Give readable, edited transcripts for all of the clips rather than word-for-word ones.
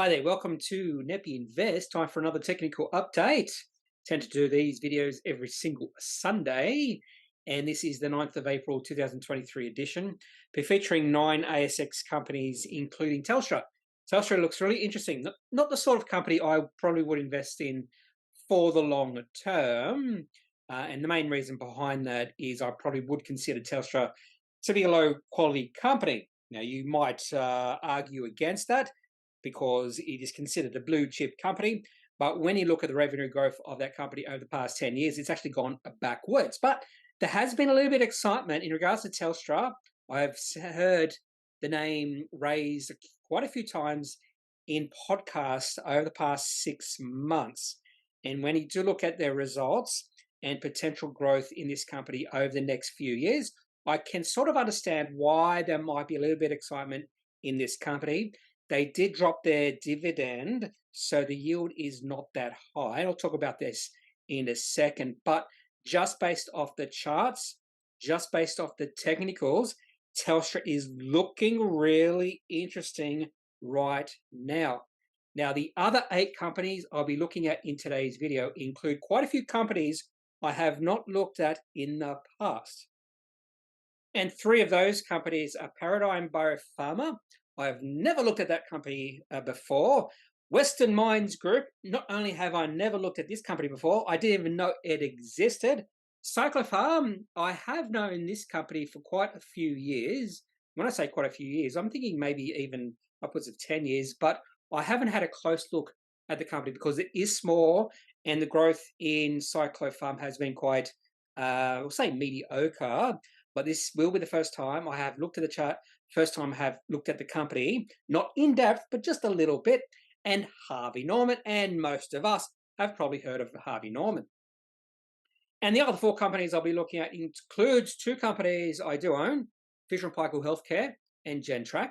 Hi there, welcome to Kneppy Invest. Time for another technical update. Tend to do these videos every single Sunday, and this is the 9th of April 2023 edition. Be featuring 9 ASX companies, including Telstra. Telstra looks really interesting. Not the sort of company I probably would invest in for the longer term, and the main reason behind that is I probably would consider Telstra to be a low quality company. Now, you might argue against that because it is considered a blue chip company. But when you look at the revenue growth of that company over the past 10 years, it's actually gone backwards. But there has been a little bit of excitement in regards to Telstra. I've heard the name raised quite a few times in podcasts over the past 6 months. And when you do look at their results and potential growth in this company over the next few years, I can sort of understand why there might be a little bit of excitement in this company. They did drop their dividend, so the yield is not that high. I'll talk about this in a second, but just based off the charts, just based off the technicals, Telstra is looking really interesting right now. Now, the other 8 companies I'll be looking at in today's video include quite a few companies I have not looked at in the past. And 3 of those companies are Paradigm Biopharma. I've never looked at that company before. Western Minds Group, not only have I never looked at this company before, I didn't even know it existed. Cyclopharm, I have known this company for quite a few years. When I say quite a few years, I'm thinking maybe even upwards of 10 years, but I haven't had a close look at the company because it is small and the growth in Cyclopharm has been quite, we'll say mediocre. But this will be the first time I have looked at the chart, first time I have looked at the company, not in depth, but just a little bit. And Harvey Norman, and most of us have probably heard of Harvey Norman. And the other 4 companies I'll be looking at includes 2 companies I do own, Fisher & Paykel Healthcare and Gentrack.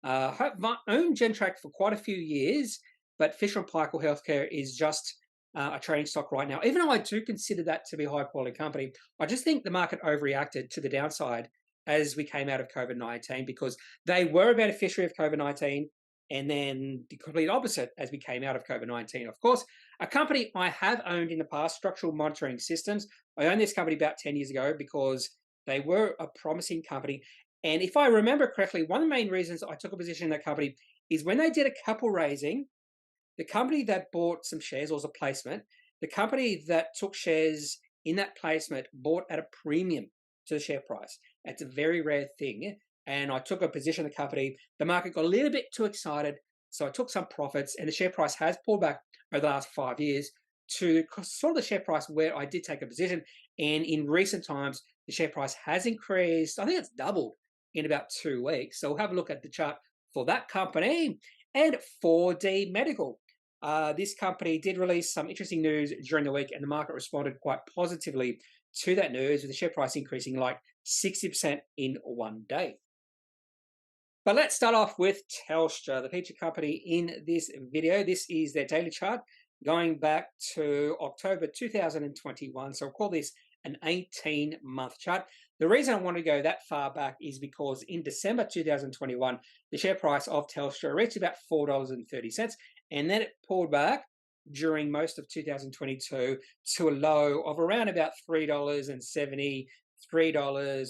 I've owned Gentrack for quite a few years, but Fisher & Paykel Healthcare is just a trading stock right now. Even though I do consider that to be a high quality company, I just think the market overreacted to the downside as we came out of COVID-19 because they were a beneficiary of COVID-19 and then the complete opposite as we came out of COVID-19. Of course, a company I have owned in the past, Structural Monitoring Systems. I owned this company about 10 years ago because they were a promising company. And if I remember correctly, one of the main reasons I took a position in that company is when they did a capital raising, the company that bought some shares, or was a placement, the company that took shares in that placement bought at a premium to the share price. It's a very rare thing. And I took a position in the company. The market got a little bit too excited, so I took some profits, and the share price has pulled back over the last 5 years to sort of the share price where I did take a position. And in recent times, the share price has increased. I think it's doubled in about 2 weeks. So we'll have a look at the chart for that company. And 4D Medical. This company did release some interesting news during the week, and the market responded quite positively to that news, with the share price increasing like 60% in one day. But let's start off with Telstra, the featured company in this video. This is their daily chart going back to October 2021. So we'll call this an 18-month chart. The reason I want to go that far back is because in December 2021, the share price of Telstra reached about $4.30, and then it pulled back during most of 2022 to a low of around about $3.70,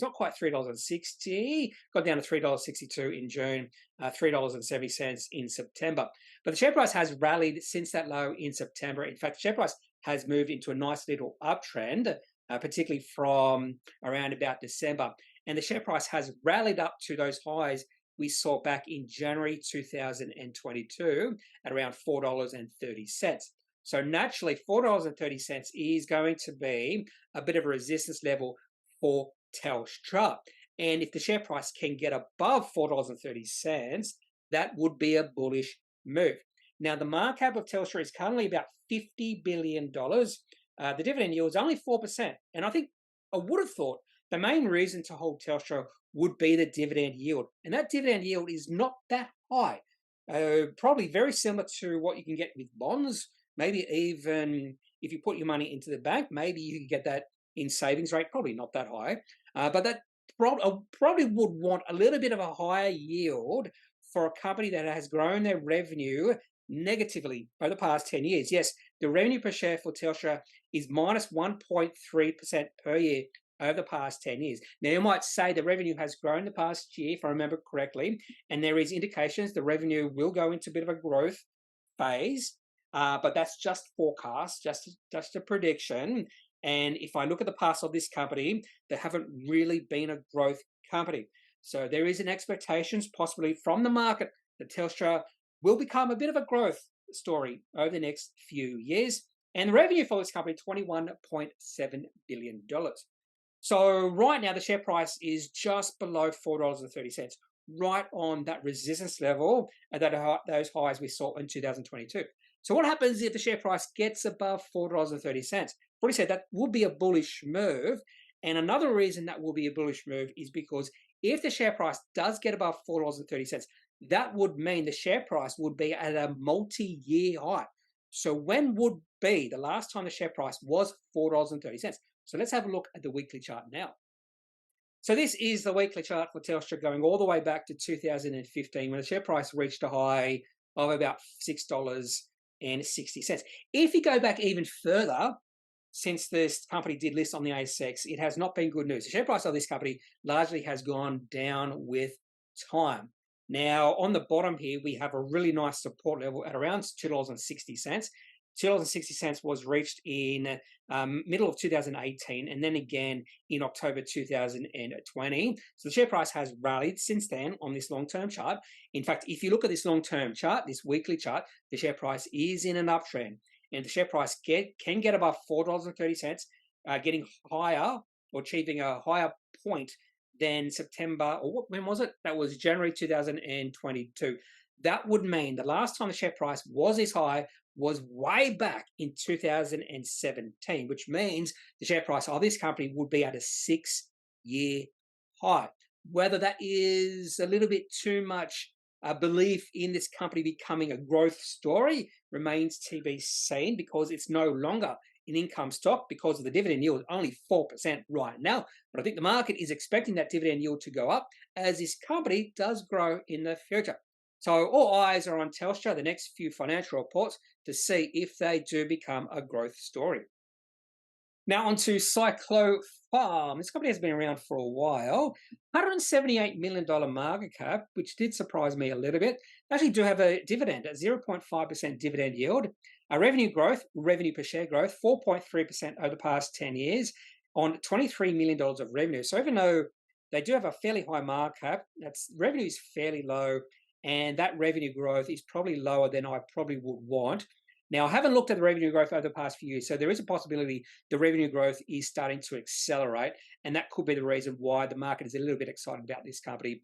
not quite $3.60, got down to $3.62 in June, $3.70 in September. But the share price has rallied since that low in September. In fact, the share price has moved into a nice little uptrend, particularly from around about December. And the share price has rallied up to those highs we saw back in January 2022 at around $4.30. So naturally, $4.30 is going to be a bit of a resistance level for Telstra. And if the share price can get above $4.30, that would be a bullish move. Now, the market cap of Telstra is currently about $50 billion. The dividend yield is only 4%. And I think I would have thought the main reason to hold Telstra would be the dividend yield. And that dividend yield is not that high. Probably very similar to what you can get with bonds. Maybe even if you put your money into the bank, maybe you can get that in savings rate, probably not that high. But that probably would want a little bit of a higher yield for a company that has grown their revenue negatively over the past 10 years. Yes, the revenue per share for Telstra is minus 1.3% per year over the past 10 years. Now, you might say the revenue has grown the past year, if I remember correctly, and there is indications the revenue will go into a bit of a growth phase, but that's just forecast, just a prediction. And if I look at the past of this company, they haven't really been a growth company. So there is an expectations possibly from the market that Telstra will become a bit of a growth story over the next few years. And the revenue for this company, $21.7 billion. So right now, the share price is just below $4.30, right on that resistance level at those highs we saw in 2022. So what happens if the share price gets above $4.30? Already said that would be a bullish move. And another reason that will be a bullish move is because if the share price does get above $4.30, that would mean the share price would be at a multi-year high. So when would be the last time the share price was $4.30? So let's have a look at the weekly chart now. So this is the weekly chart for Telstra going all the way back to 2015 when the share price reached a high of about $6.60. If you go back even further, since this company did list on the ASX, it has not been good news. The share price of this company largely has gone down with time. Now, on the bottom here, we have a really nice support level at around $2.60. $2.60 was reached in middle of 2018 and then again in October 2020. So the share price has rallied since then on this long-term chart. In fact, if you look at this long-term chart, this weekly chart, the share price is in an uptrend. And the share price can get above $4.30, getting higher or achieving a higher point than September, or when was it? That was January 2022. That would mean the last time the share price was this high was way back in 2017, which means the share price of this company would be at a 6-year high. Whether that is a little bit too much belief in this company becoming a growth story remains to be seen, because it's no longer an income stock because of the dividend yield, only 4% right now. But I think the market is expecting that dividend yield to go up as this company does grow in the future. So all eyes are on Telstra, the next few financial reports, to see if they do become a growth story. Now on to Cyclopharm. This company has been around for a while. $178 million market cap, which did surprise me a little bit. They actually do have a dividend, a 0.5% dividend yield. A revenue growth, revenue per share growth, 4.3% over the past 10 years on $23 million of revenue. So even though they do have a fairly high market cap, revenue is fairly low, and that revenue growth is probably lower than I probably would want. Now, I haven't looked at the revenue growth over the past few years, so there is a possibility the revenue growth is starting to accelerate, and that could be the reason why the market is a little bit excited about this company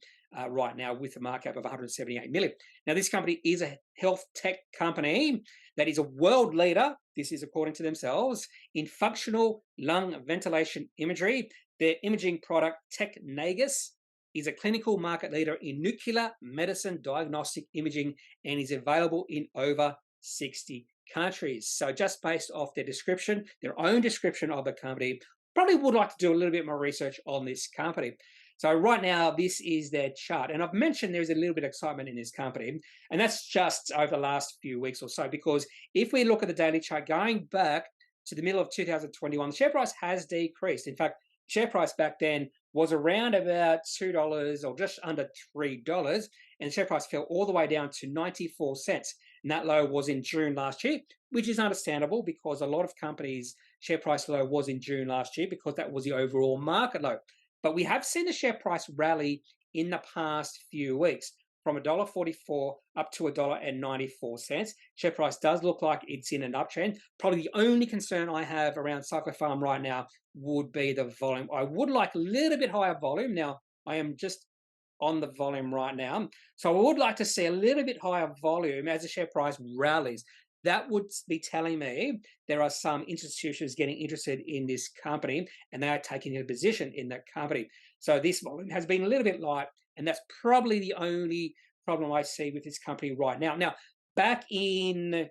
right now with a market cap of $178 million. Now, this company is a health tech company that is a world leader, this is according to themselves, in functional lung ventilation imagery. Their imaging product, Technagus, is a clinical market leader in nuclear medicine diagnostic imaging and is available in over 60 countries. So just based off their description, their own description of the company, probably would like to do a little bit more research on this company. So right now, this is their chart. And I've mentioned there's a little bit of excitement in this company, and that's just over the last few weeks or so, because if we look at the daily chart going back to the middle of 2021, the share price has decreased. In fact, share price back then was around about $2 or just under $3, and the share price fell all the way down to 94 cents. And that low was in June last year, which is understandable because a lot of companies' share price low was in June last year because that was the overall market low. But we have seen the share price rally in the past few weeks from $1.44 up to $1.94. Share price does look like it's in an uptrend. Probably the only concern I have around Cyclopharm right now would be the volume. I would like a little bit higher volume. Now, I am just on the volume right now. So I would like to see a little bit higher volume as the share price rallies. That would be telling me there are some institutions getting interested in this company and they are taking a position in that company. So this volume has been a little bit light, and that's probably the only problem I see with this company right now. Now, back in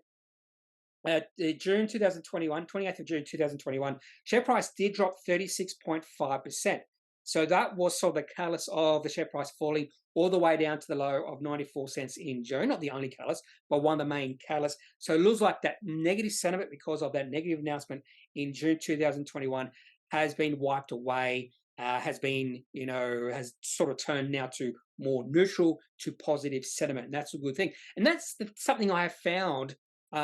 June 2021, 28th of June 2021, share price did drop 36.5%. So that was sort of the catalyst of the share price falling all the way down to the low of 94 cents in June. Not the only catalyst, but one of the main catalysts. So it looks like that negative sentiment because of that negative announcement in June 2021 has been wiped away, has been, has sort of turned now to more neutral to positive sentiment. And that's a good thing. And that's something I have found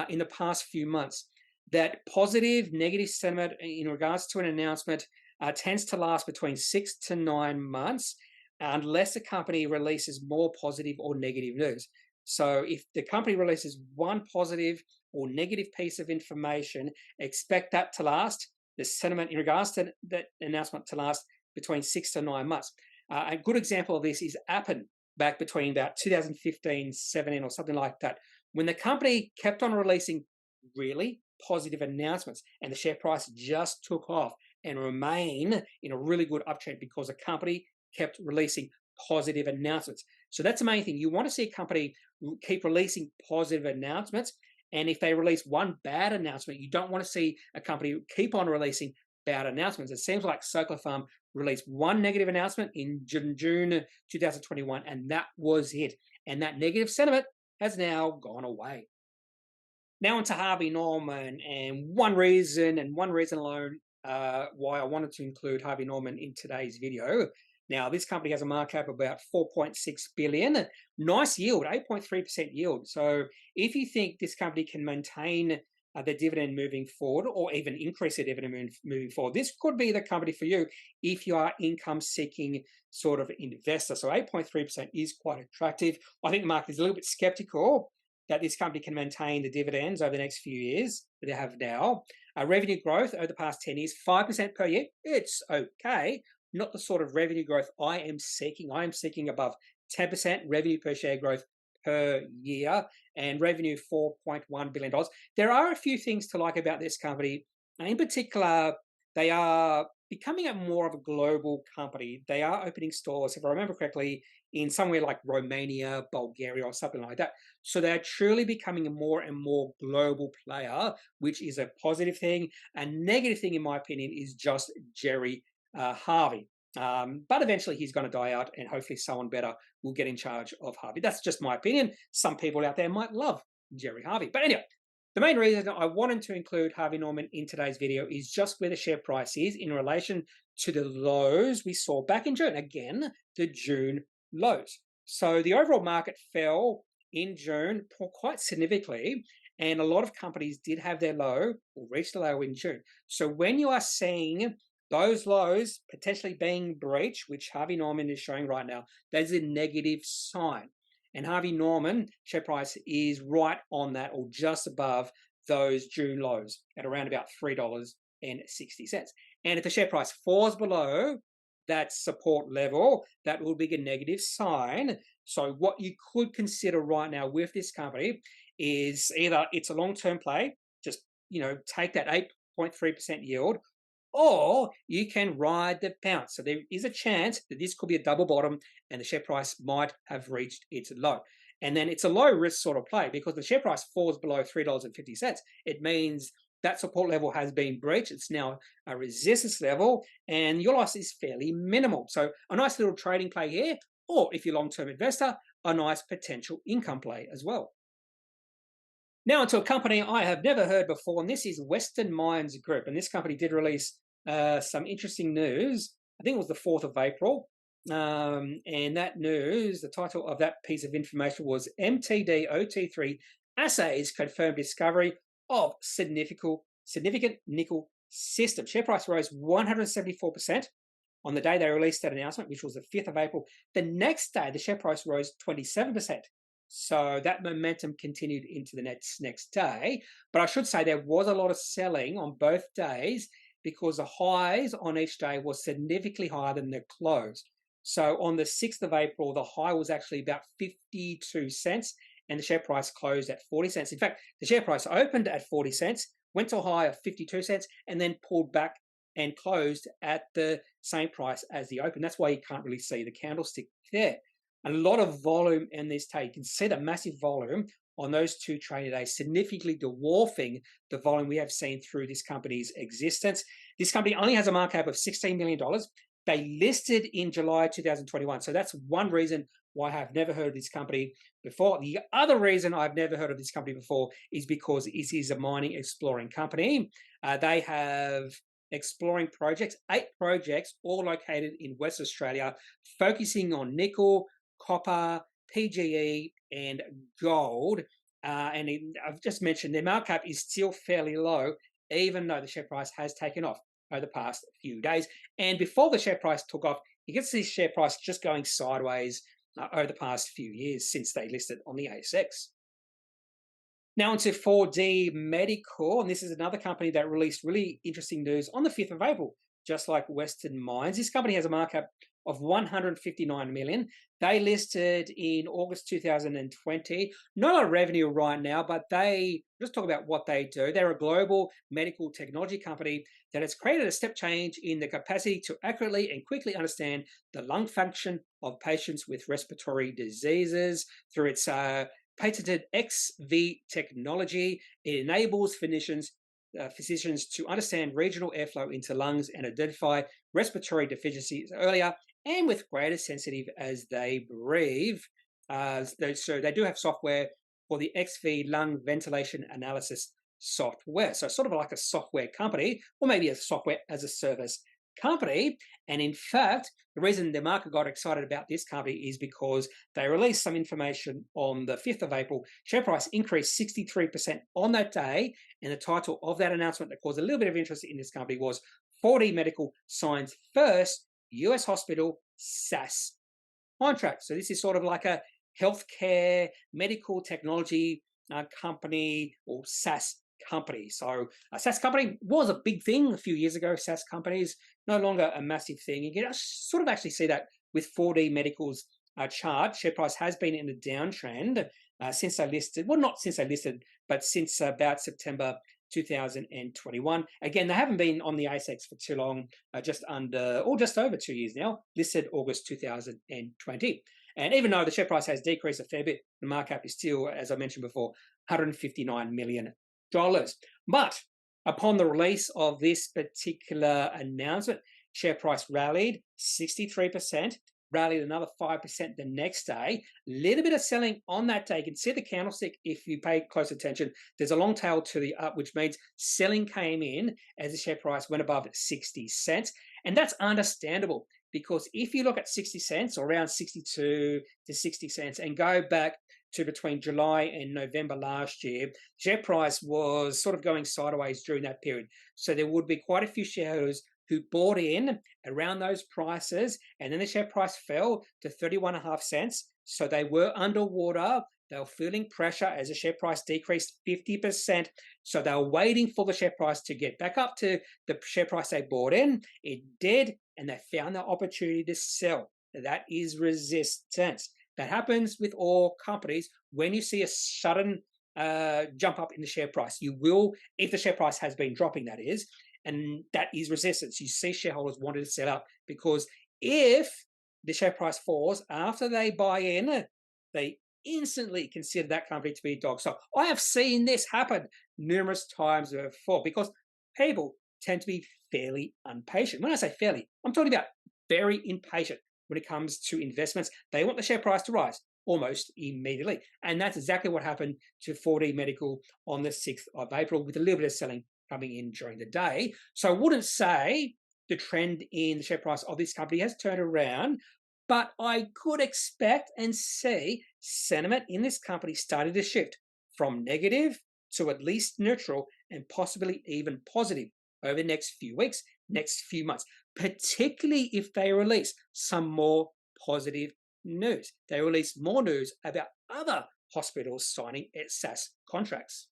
in the past few months, that positive, negative sentiment in regards to an announcement tends to last between 6 to 9 months unless the company releases more positive or negative news. So if the company releases one positive or negative piece of information, expect that to last, the sentiment in regards to that announcement to last between 6 to 9 months. A good example of this is Appendix back between about 2015, 17 or something like that, when the company kept on releasing really positive announcements and the share price just took off and remain in a really good uptrend because the company kept releasing positive announcements. So that's the main thing. You want to see a company keep releasing positive announcements. And if they release one bad announcement, you don't want to see a company keep on releasing bad announcements. It seems like Cyclopharm released one negative announcement in June 2021, and that was it. And that negative sentiment has now gone away. Now onto Harvey Norman, and one reason alone why I wanted to include Harvey Norman in today's video. Now, this company has a market cap of about 4.6 billion. Nice yield, 8.3% yield. So if you think this company can maintain the dividend moving forward or even increase the dividend moving forward, this could be the company for you if you are income-seeking sort of investor. So 8.3% is quite attractive. I think the market is a little bit skeptical that this company can maintain the dividends over the next few years that they have now. Revenue growth over the past 10 years, 5% per year. It's okay. Not the sort of revenue growth I am seeking. I am seeking above 10% revenue per share growth per year, and revenue $4.1 billion. There are a few things to like about this company. In particular, they are becoming a more of a global company. They are opening stores, if I remember correctly, in somewhere like Romania, Bulgaria, or something like that. So they're truly becoming a more and more global player, which is a positive thing. A negative thing, in my opinion, is just Gerry Harvey. But eventually he's going to die out, and hopefully someone better will get in charge of Harvey. That's just my opinion. Some people out there might love Gerry Harvey. But anyway, the main reason I wanted to include Harvey Norman in today's video is just where the share price is in relation to the lows we saw back in June. Again, the June lows. So the overall market fell in June quite significantly, and a lot of companies did have their low or reached the low in June. So when you are seeing those lows potentially being breached, which Harvey Norman is showing right now, that's a negative sign. And Harvey Norman share price is right on that or just above those June lows at around about $3.60. And if the share price falls below that support level, that will be a negative sign. So what you could consider right now with this company is either it's a long-term play, just take that 8.3% yield, or you can ride the bounce. So there is a chance that this could be a double bottom and the share price might have reached its low. And then it's a low risk sort of play because the share price falls below $3.50. It means that support level has been breached. It's now a resistance level and your loss is fairly minimal. So a nice little trading play here, or if you're a long-term investor, a nice potential income play as well. Now onto a company I have never heard before, and this is Western Mines Group. And this company did release some interesting news. I think it was the 4th of April. And that news, the title of that piece of information was MTD-OT3 Assays Confirmed Discovery of Significant Nickel System. Share price rose 174% on the day they released that announcement, which was the 5th of April. The next day, the share price rose 27%. So that momentum continued into the next day. But I should say there was a lot of selling on both days because the highs on each day was significantly higher than the close. So on the 6th of April, the high was actually about 52 cents and the share price closed at 40 cents. In fact, the share price opened at 40 cents, went to a high of 52 cents, and then pulled back and closed at the same price as the open. That's why you can't really see the candlestick there. A lot of volume in this day. You can see the massive volume on those two trading days, significantly dwarfing the volume we have seen through this company's existence. This company only has a market cap of $16 million, They listed in July 2021. So that's one reason why I have never heard of this company before. The other reason I've never heard of this company before is because it is a mining exploring company. They have exploring projects, 8 projects, all located in West Australia, focusing on nickel, copper, PGE, and gold. I've just mentioned their market cap is still fairly low, even though the share price has taken off over the past few days. And before the share price took off, you can see the share price just going sideways over the past few years since they listed on the ASX. Now onto 4D Medical, and this is another company that released really interesting news on the 5th of April, just like Western Mines. This company has a market cap of 159 million. They listed in August 2020. Not a lot of revenue right now, but they just talk about what they do. They're a global medical technology company that has created a step change in the capacity to accurately and quickly understand the lung function of patients with respiratory diseases through its patented XV technology. It enables physicians to understand regional airflow into lungs and identify respiratory deficiencies earlier and with greater sensitivity as they breathe. So they do have software for the XV lung ventilation analysis software. So sort of like a software company, or maybe a software as a service company. And in fact, the reason the market got excited about this company is because they released some information on the 5th of April. Share price increased 63% on that day. And the title of that announcement that caused a little bit of interest in this company was 4D Medical signs first US hospital SaaS contract. So this is sort of like a healthcare medical technology company, or SaaS company. So a SaaS company was a big thing a few years ago. SaaS companies no longer a massive thing. You can sort of actually see that with 4D Medical's chart. Share price has been in a downtrend since they listed. Well, not since they listed, but since about September 2021. Again, they haven't been on the ASX for too long, just over 2 years now, listed August 2020. And even though the share price has decreased a fair bit, the market cap is still, as I mentioned before, $159 million. But upon the release of this particular announcement, share price rallied 63%, rallied another 5% the next day. A little bit of selling on that day. You can see the candlestick if you pay close attention. There's a long tail to the up, which means selling came in as the share price went above 60 cents. And that's understandable, because if you look at 60 cents, or around 62 to 60 cents, and go back to between July and November last year, share price was sort of going sideways during that period. So there would be quite a few shareholders who bought in around those prices, and then the share price fell to 31.5 cents. So they were underwater. They were feeling pressure as the share price decreased 50%. So they were waiting for the share price to get back up to the share price they bought in. It did, and they found the opportunity to sell. That is resistance. That happens with all companies. When you see a sudden jump up in the share price, you will, if the share price has been dropping, that is, and that is resistance. You see shareholders wanting to sell up, because if the share price falls after they buy in, they instantly consider that company to be a dog. So I have seen this happen numerous times before, because people tend to be fairly impatient. When I say fairly, I'm talking about very impatient when it comes to investments. They want the share price to rise almost immediately. And that's exactly what happened to 4D Medical on the 6th of April, with a little bit of selling coming in during the day. So I wouldn't say the trend in the share price of this company has turned around, but I could expect and see sentiment in this company starting to shift from negative to at least neutral, and possibly even positive over the next few weeks, next few months, particularly if they release some more positive news. They release more news about other hospitals signing SaaS contracts.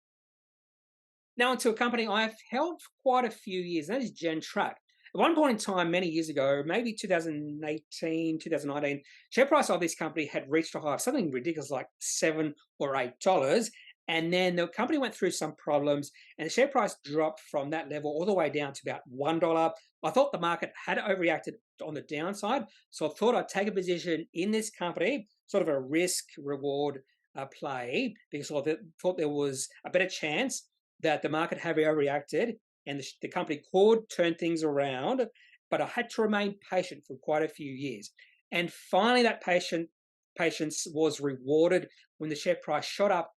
Now onto a company I've held for quite a few years, and that is Gentrack. At one point in time, many years ago, maybe 2018, 2019, share price of this company had reached a high of something ridiculous like $7 or $8. And then the company went through some problems, and the share price dropped from that level all the way down to about $1. I thought the market had overreacted on the downside, so I thought I'd take a position in this company, sort of a risk-reward play, because I thought there was a better chance that the market had overreacted and the company could turn things around but I had to remain patient for quite a few years. And finally, that patience was rewarded when the share price shot up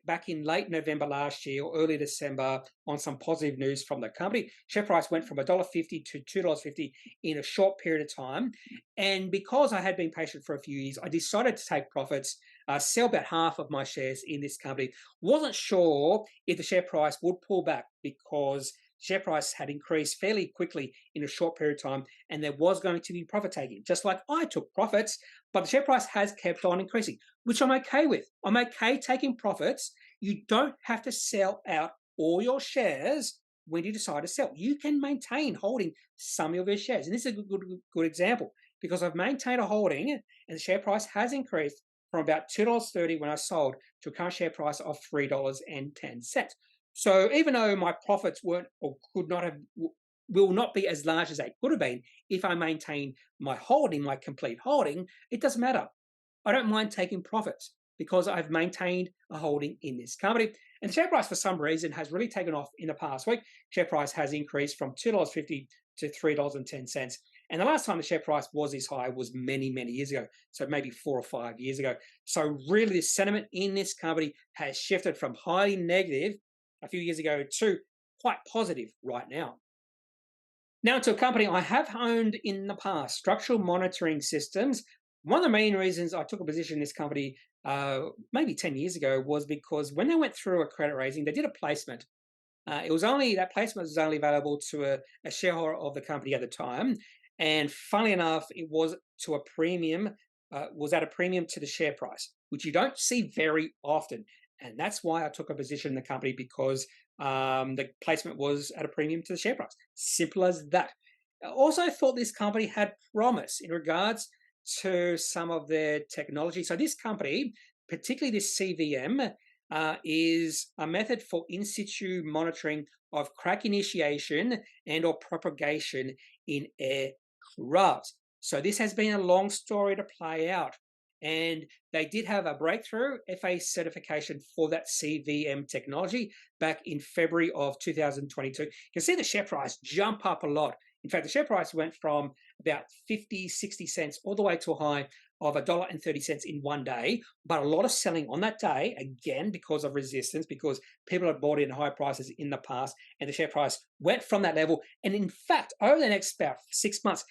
back in late November last year or early December on some positive news from the company. Share price went from $1.50 to $2.50 in a short period of time. And because I had been patient for a few years, I decided to take profits, sell about half of my shares in this company. Wasn't sure if the share price would pull back because share price had increased fairly quickly in a short period of time, and there was going to be profit taking, just like I took profits, but the share price has kept on increasing, which I'm okay with. I'm okay taking profits. You don't have to sell out all your shares when you decide to sell. You can maintain holding some of your shares. And this is a good example because I've maintained a holding and the share price has increased from about $2.30 when I sold to a current share price of $3.10. So even though my profits weren't or could not have, will not be as large as they could have been if I maintain my holding, my complete holding, it doesn't matter. I don't mind taking profits because I've maintained a holding in this company. And the share price, for some reason, has really taken off in the past week. Share price has increased from $2.50 to $3.10. And the last time the share price was this high was many, many years ago. So maybe 4 or 5 years ago. So really the sentiment in this company has shifted from highly negative a few years ago to quite positive right now. Now to a company I have owned in the past, Structural Monitoring Systems. One of the main reasons I took a position in this company maybe 10 years ago was because when they went through a credit raising, they did a placement. That placement was only available to a shareholder of the company at the time. And funnily enough, it was to a premium, was at a premium to the share price, which you don't see very often. And that's why I took a position in the company because the placement was at a premium to the share price. Simple as that. I also thought this company had promise in regards to some of their technology. So this company, particularly this CVM, is a method for in situ monitoring of crack initiation and or propagation in aircraft. So this has been a long story to play out. And they did have a breakthrough FA certification for that CVM technology back in February of 2022. You can see the share price jump up a lot. In fact, the share price went from about 50, 60 cents all the way to a high of $1.30 in one day. But a lot of selling on that day, again, because of resistance, because people had bought in high prices in the past, and the share price went from that level. And in fact, over the next about 6 months,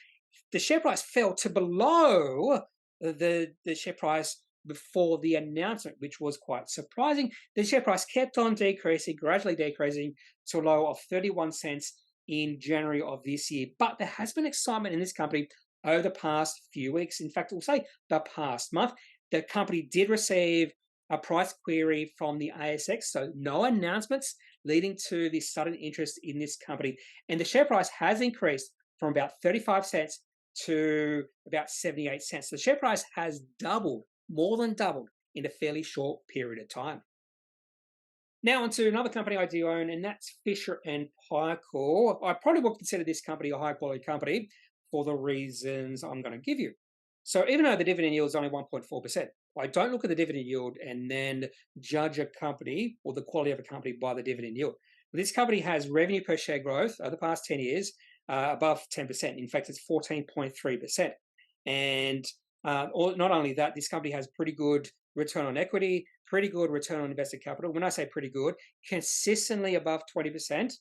the share price fell to below the share price before the announcement, which was quite surprising. The share price kept on decreasing, gradually decreasing to a low of 31 cents in January of this year. But there has been excitement in this company over the past few weeks. In fact, we'll say the past month. The company did receive a price query from the ASX, so no announcements leading to this sudden interest in this company. And the share price has increased from about 35 cents to about 78 cents. The share price has doubled, more than doubled, in a fairly short period of time. Now onto another company I do own, and that's Fisher and Paykel. I probably would consider this company a high-quality company for the reasons I'm going to give you. So even though the dividend yield is only 1.4%, I don't look at the dividend yield and then judge a company or the quality of a company by the dividend yield. This company has revenue per share growth over the past 10 years above 10%. In fact, it's 14.3%. And not only that, this company has pretty good return on equity, pretty good return on invested capital. When I say pretty good, consistently above 20%.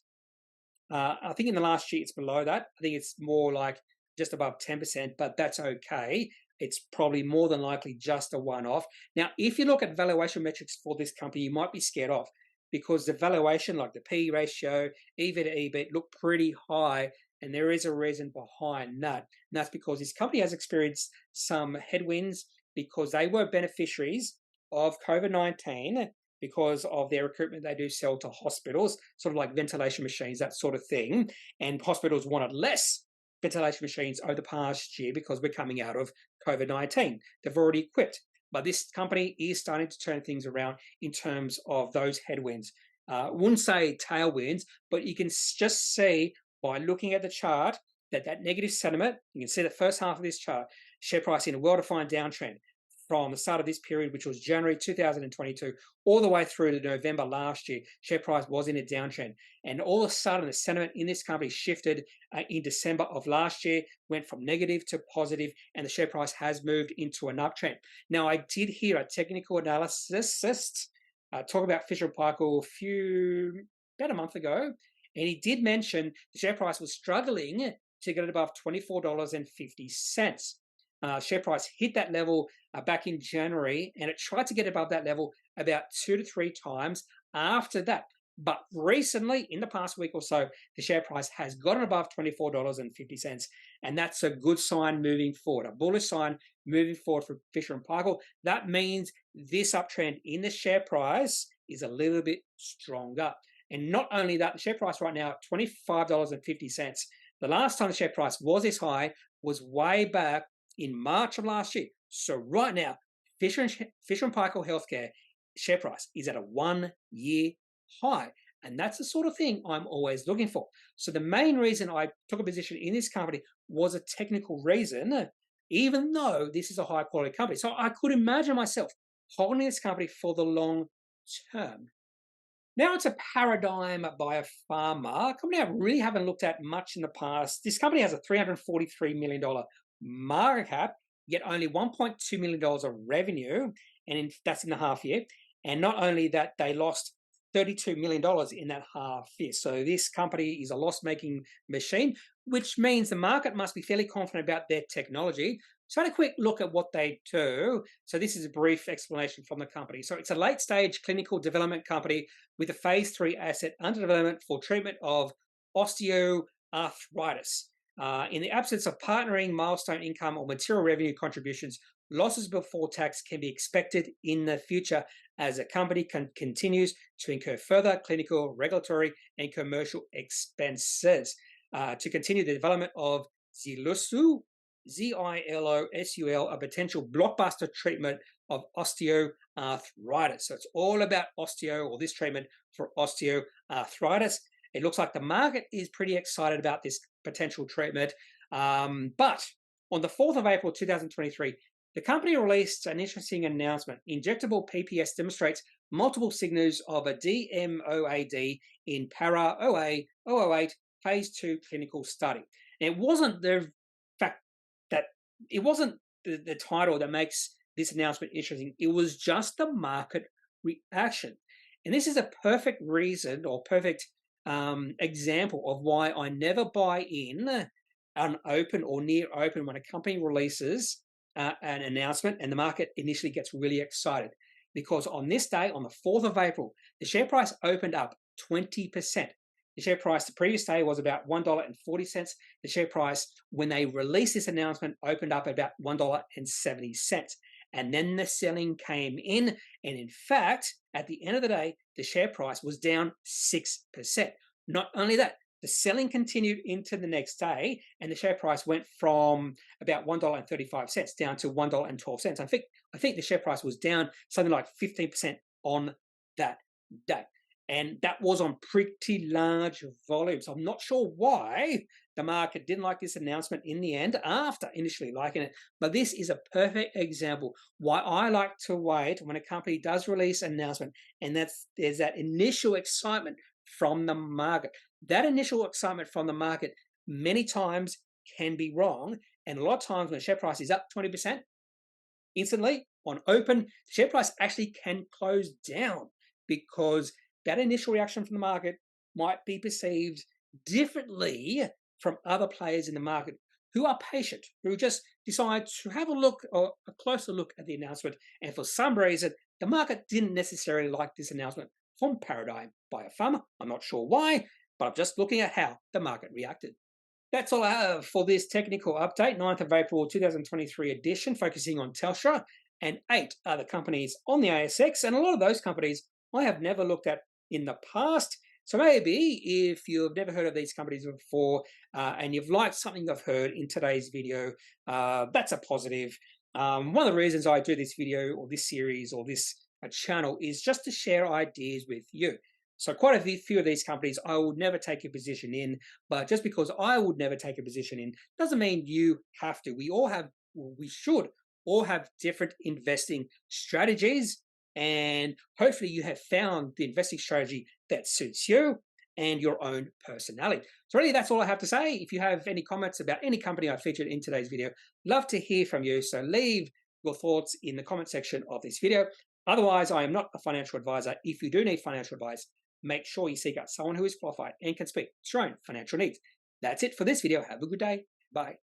I think in the last year it's below that. I think it's more like just above 10%, but that's okay. It's probably more than likely just a one-off. Now, if you look at valuation metrics for this company, you might be scared off because the valuation, like the P ratio, EV to EBIT, look pretty high. And there is a reason behind that. And that's because this company has experienced some headwinds because they were beneficiaries of COVID-19 because of their recruitment they do sell to hospitals, sort of like ventilation machines, that sort of thing. And hospitals wanted less ventilation machines over the past year because we're coming out of COVID-19. They've already equipped. But this company is starting to turn things around in terms of those headwinds. I wouldn't say tailwinds, but you can just see by looking at the chart that negative sentiment, you can see the first half of this chart, share price in a well-defined downtrend from the start of this period, which was January 2022, all the way through to November last year, share price was in a downtrend. And all of a sudden, the sentiment in this company shifted in December of last year, went from negative to positive, and the share price has moved into an uptrend. Now, I did hear a technical analyst talk about Fisher & Paykel about a month ago, and he did mention the share price was struggling to get it above $24.50. Share price hit that level back in January, and it tried to get above that level about 2 to 3 times after that. But recently, in the past week or so, the share price has gotten above $24.50, and that's a good sign moving forward, a bullish sign moving forward for Fisher & Paykel. That means this uptrend in the share price is a little bit stronger. And not only that, the share price right now at $25.50. The last time the share price was this high was way back in March of last year. So right now, Fisher & Paykel Healthcare share price is at a 1-year high. And that's the sort of thing I'm always looking for. So the main reason I took a position in this company was a technical reason, even though this is a high quality company. So I could imagine myself holding this company for the long term. Now it's a Paradigm Biopharma, a company I really haven't looked at much in the past. This company has a $343 million market cap, yet only $1.2 million of revenue, and that's in the half year. And not only that, they lost $32 million in that half year. So this company is a loss-making machine, which means the market must be fairly confident about their technology. So I had a quick look at what they do. So this is a brief explanation from the company. So it's a late-stage clinical development company with a phase 3 asset under development for treatment of osteoarthritis. In the absence of partnering, milestone income, or material revenue contributions, losses before tax can be expected in the future as the company continues to incur further clinical, regulatory, and commercial expenses to continue the development of Zilusul, Zilosul, a potential blockbuster treatment of osteoarthritis. So it's all about this treatment for osteoarthritis. It looks like the market is pretty excited about this potential treatment. But on the 4th of April 2023, the company released an interesting announcement. Injectable PPS demonstrates multiple signals of a DMOAD in Para-OA-008 phase 2 clinical study. And it wasn't the fact that it wasn't the title that makes this announcement interesting. It was just the market reaction. And this is a perfect reason or perfect example of why I never buy in on open or near open when a company releases an announcement and the market initially gets really excited. Because on this day, on the 4th of April, the share price opened up 20%. The share price the previous day was about $1.40. The share price, when they released this announcement, opened up about $1.70. And then the selling came in. And in fact, at the end of the day, the share price was down 6%. Not only that, the selling continued into the next day, and the share price went from about $1.35 down to $1.12. I think the share price was down something like 15% on that day. And that was on pretty large volumes. I'm not sure why the market didn't like this announcement in the end after initially liking it. But this is a perfect example why I like to wait when a company does release an announcement, and there's that initial excitement from the market. That initial excitement from the market many times can be wrong. And a lot of times when the share price is up 20%, instantly on open, the share price actually can close down because that initial reaction from the market might be perceived differently from other players in the market who are patient, who just decide to have a look or a closer look at the announcement. And for some reason, the market didn't necessarily like this announcement from Paradigm Biopharma. I'm not sure why, but I'm just looking at how the market reacted. That's all I have for this technical update, 9th of April 2023 edition, focusing on Telstra and 8 other companies on the ASX. And a lot of those companies I have never looked at in the past. So maybe if you've never heard of these companies before and you've liked something I've heard in today's video, that's a positive. One of the reasons I do this video or this series or this channel is just to share ideas with you. So quite a few of these companies I would never take a position in, but just because I would never take a position in doesn't mean you have to. We should all have different investing strategies. And hopefully, you have found the investing strategy that suits you and your own personality. So, really, that's all I have to say. If you have any comments about any company I featured in today's video, love to hear from you. So, leave your thoughts in the comment section of this video. Otherwise, I am not a financial advisor. If you do need financial advice, make sure you seek out someone who is qualified and can speak to your own financial needs. That's it for this video. Have a good day. Bye.